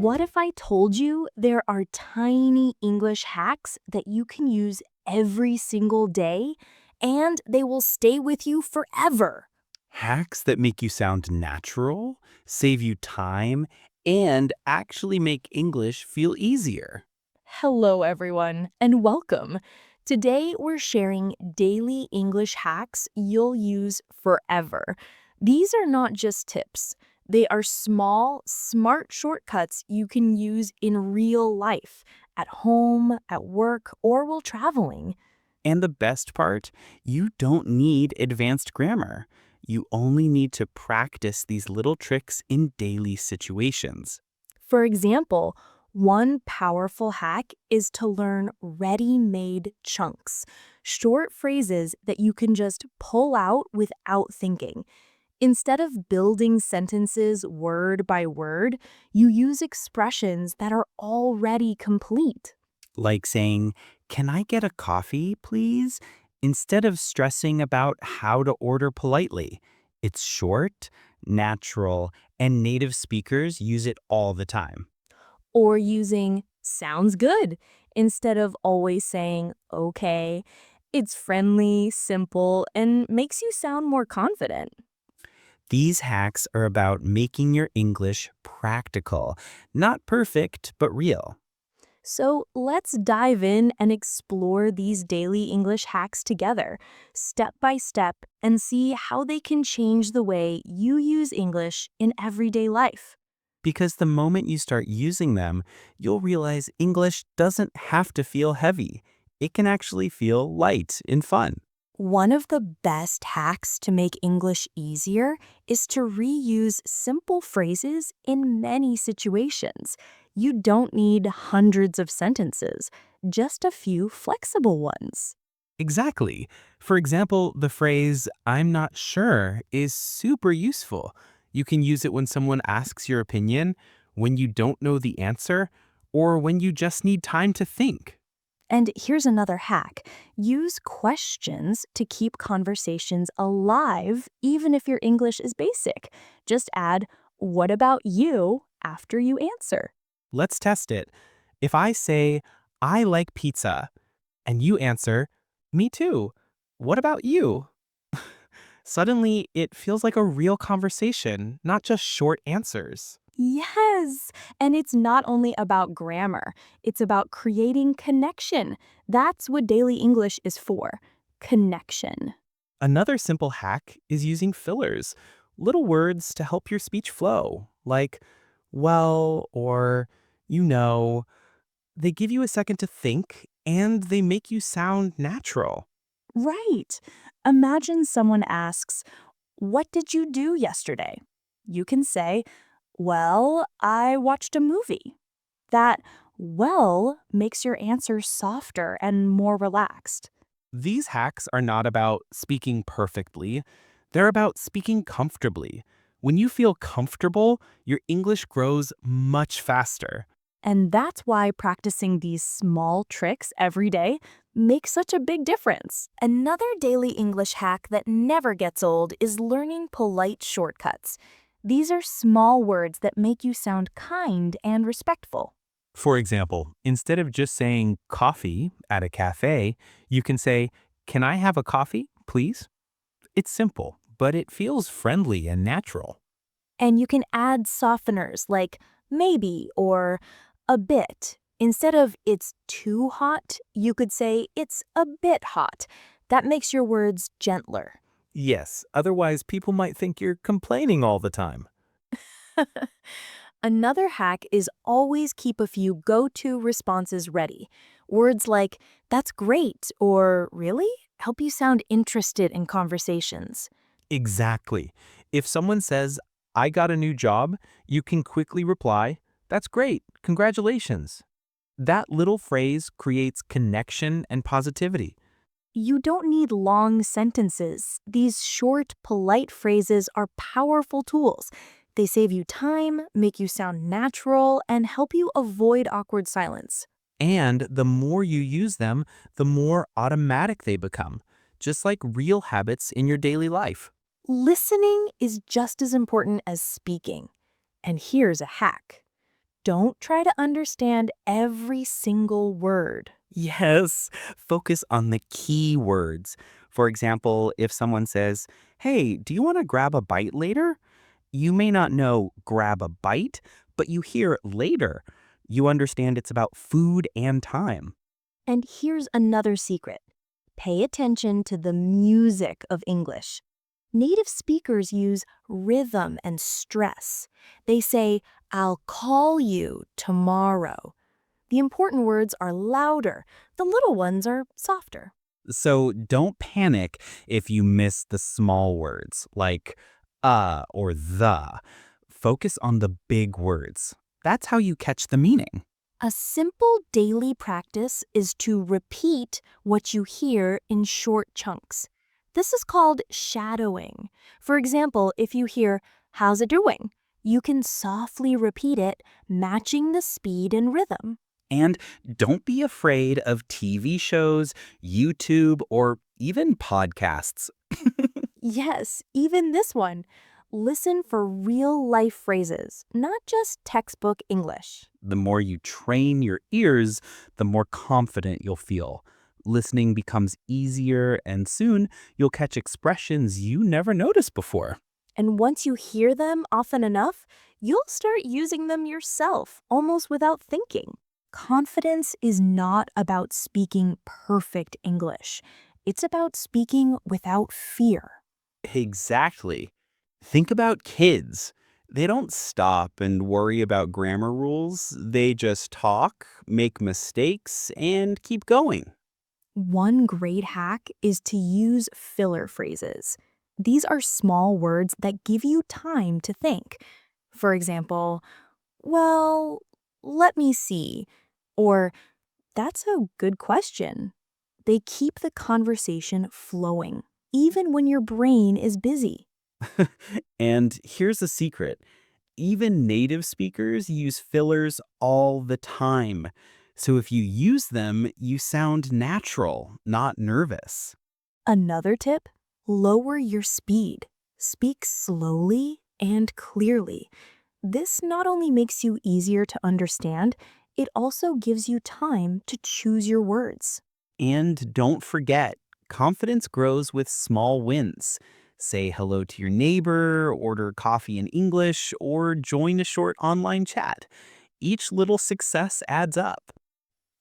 What if I told you there are tiny English hacks that you can use every single day and they will stay with you forever? Hacks that make you sound natural, save you time, and actually make English feel easier. Hello, everyone, and welcome. Today, we're sharing daily English hacks you'll use forever. These are not just tips. They are small, smart shortcuts you can use in real life, at home, at work, or while traveling. And the best part, you don't need advanced grammar. You only need to practice these little tricks in daily situations. For example, one powerful hack is to learn ready-made chunks, short phrases that you can just pull out without thinking. Instead of building sentences word by word, you use expressions that are already complete. Like saying, "Can I get a coffee, please?" instead of stressing about how to order politely. It's short, natural, and native speakers use it all the time. Or using sounds good instead of always saying okay. It's friendly, simple, and makes you sound more confident. These hacks are about making your English practical, not perfect, but real. So let's dive in and explore these daily English hacks together, step by step, and see how they can change the way you use English in everyday life. Because the moment you start using them, you'll realize English doesn't have to feel heavy. It can actually feel light and fun. One of the best hacks to make English easier is to reuse simple phrases in many situations. You don't need hundreds of sentences, just a few flexible ones. Exactly. For example, the phrase, "I'm not sure," is super useful. You can use it when someone asks your opinion, when you don't know the answer, or when you just need time to think. And here's another hack. Use questions to keep conversations alive, even if your English is basic. Just add, "What about you?" after you answer. Let's test it. If I say, "I like pizza," and you answer, "Me too. What about you?" Suddenly, it feels like a real conversation, not just short answers. Yes, and it's not only about grammar, it's about creating connection. That's what daily English is for, connection. Another simple hack is using fillers, little words to help your speech flow, like, "well," or, "you know." They give you a second to think, and they make you sound natural. Right. Imagine someone asks, "What did you do yesterday?" You can say, "Well, I watched a movie." That "well" makes your answer softer and more relaxed. These hacks are not about speaking perfectly, they're about speaking comfortably. When you feel comfortable, your English grows much faster. And that's why practicing these small tricks every day makes such a big difference. Another daily English hack that never gets old is learning polite shortcuts. These are small words that make you sound kind and respectful. For example, instead of just saying coffee at a cafe, you can say, "Can I have a coffee, please?" It's simple, but it feels friendly and natural. And you can add softeners like maybe or a bit. Instead of "it's too hot," you could say "it's a bit hot." That makes your words gentler. Yes, otherwise people might think you're complaining all the time. Another hack is always keep a few go-to responses ready. Words like "that's great" or "really" help you sound interested in conversations. Exactly. If someone says, "I got a new job," you can quickly reply, "That's great, congratulations." That little phrase creates connection and positivity. You don't need long sentences. These short, polite phrases are powerful tools. They save you time, make you sound natural, and help you avoid awkward silence. And the more you use them, the more automatic they become, just like real habits in your daily life. Listening is just as important as speaking. And here's a hack. Don't try to understand every single word. Yes, focus on the key words. For example, if someone says, "Hey, do you want to grab a bite later?" You may not know grab a bite, but you hear later. You understand it's about food and time. And here's another secret. Pay attention to the music of English. Native speakers use rhythm and stress. They say, "I'll call you tomorrow." The important words are louder, the little ones are softer. So don't panic if you miss the small words like or the. Focus on the big words. That's how you catch the meaning. A simple daily practice is to repeat what you hear in short chunks. This is called shadowing. For example, if you hear, "How's it doing?" you can softly repeat it, matching the speed and rhythm. And don't be afraid of TV shows, YouTube, or even podcasts. Yes, even this one. Listen for real-life phrases, not just textbook English. The more you train your ears, the more confident you'll feel. Listening becomes easier, and soon you'll catch expressions you never noticed before. And once you hear them often enough, you'll start using them yourself, almost without thinking. Confidence is not about speaking perfect English. It's about speaking without fear. Exactly. Think about kids. They don't stop and worry about grammar rules. They just talk, make mistakes, and keep going. One great hack is to use filler phrases. These are small words that give you time to think. For example, "Well, let me see," or "That's a good question." They keep the conversation flowing, even when your brain is busy. And here's a secret. Even native speakers use fillers all the time. So if you use them, you sound natural, not nervous. Another tip, lower your speed. Speak slowly and clearly. This not only makes you easier to understand, it also gives you time to choose your words. And don't forget, confidence grows with small wins. Say hello to your neighbor, order coffee in English, or join a short online chat. Each little success adds up.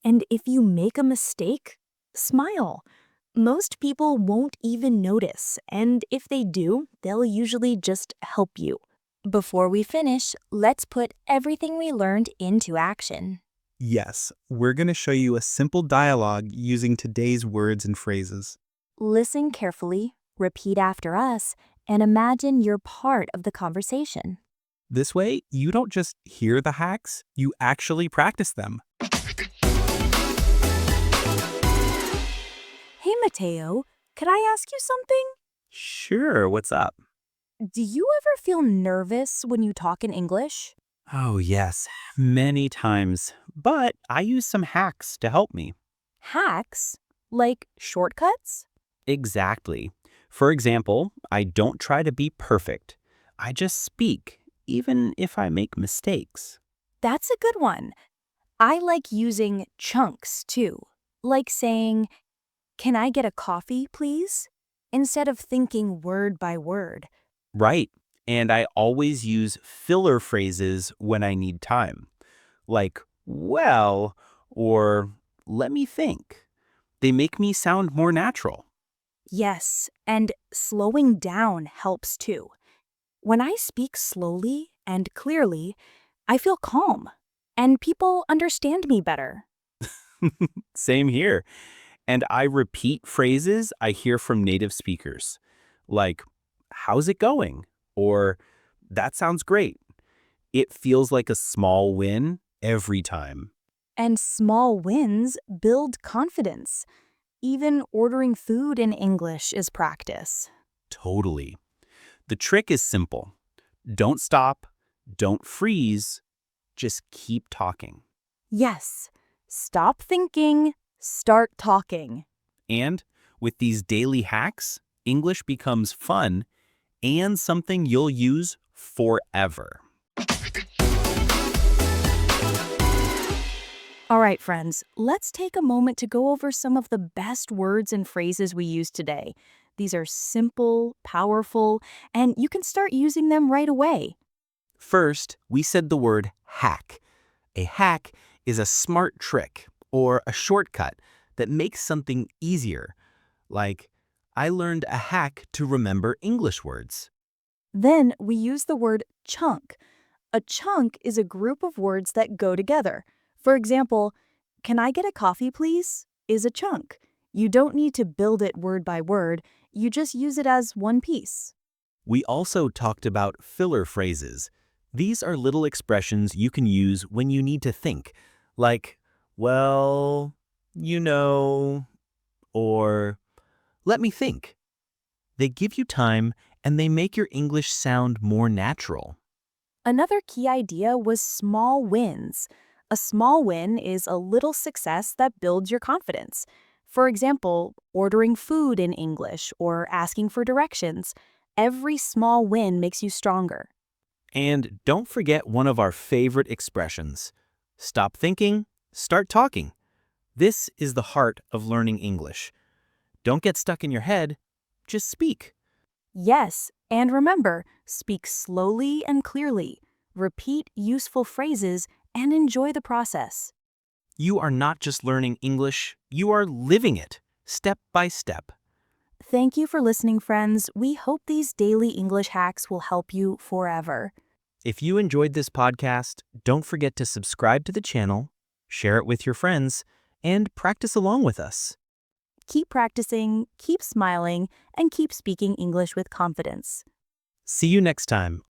And if you make a mistake, smile. Most people won't even notice, and if they do, they'll usually just help you. Before we finish, let's put everything we learned into action. Yes, we're going to show you a simple dialogue using today's words and phrases. Listen carefully, repeat after us, and imagine you're part of the conversation. This way, you don't just hear the hacks, you actually practice them. Hey, Mateo, could I ask you something? Sure, what's up? Do you ever feel nervous when you talk in English? Oh, yes, many times. But I use some hacks to help me. Hacks? Like shortcuts? Exactly. For example, I don't try to be perfect. I just speak, even if I make mistakes. That's a good one. I like using chunks too, like saying, "Can I get a coffee, please?" instead of thinking word by word. Right. And I always use filler phrases when I need time. Like, well, or let me think. They make me sound more natural. Yes, and slowing down helps too. When I speak slowly and clearly, I feel calm, and people understand me better. Same here. And I repeat phrases I hear from native speakers, like, how's it going? Or, that sounds great. It feels like a small win every time. And small wins build confidence. Even ordering food in English is practice. Totally. The trick is simple. Don't stop, don't freeze, just keep talking. Yes, stop thinking, start talking. And with these daily hacks, English becomes fun and something you'll use forever. All right, friends, let's take a moment to go over some of the best words and phrases we use today. These are simple, powerful, and you can start using them right away. First, we said the word hack. A hack is a smart trick or a shortcut that makes something easier. Like, I learned a hack to remember English words. Then we use the word chunk. A chunk is a group of words that go together. For example, can I get a coffee, please? Is a chunk. You don't need to build it word by word, you just use it as one piece. We also talked about filler phrases. These are little expressions you can use when you need to think, like, well, you know, or let me think. They give you time and they make your English sound more natural. Another key idea was small wins. A small win is a little success that builds your confidence. For example, ordering food in English or asking for directions. Every small win makes you stronger. And don't forget one of our favorite expressions. Stop thinking, start talking. This is the heart of learning English. Don't get stuck in your head, just speak. Yes, and remember, speak slowly and clearly. Repeat useful phrases and enjoy the process. You are not just learning English, you are living it, step by step. Thank you for listening, friends. We hope these daily English hacks will help you forever. If you enjoyed this podcast, don't forget to subscribe to the channel, share it with your friends, and practice along with us. Keep practicing, keep smiling, and keep speaking English with confidence. See you next time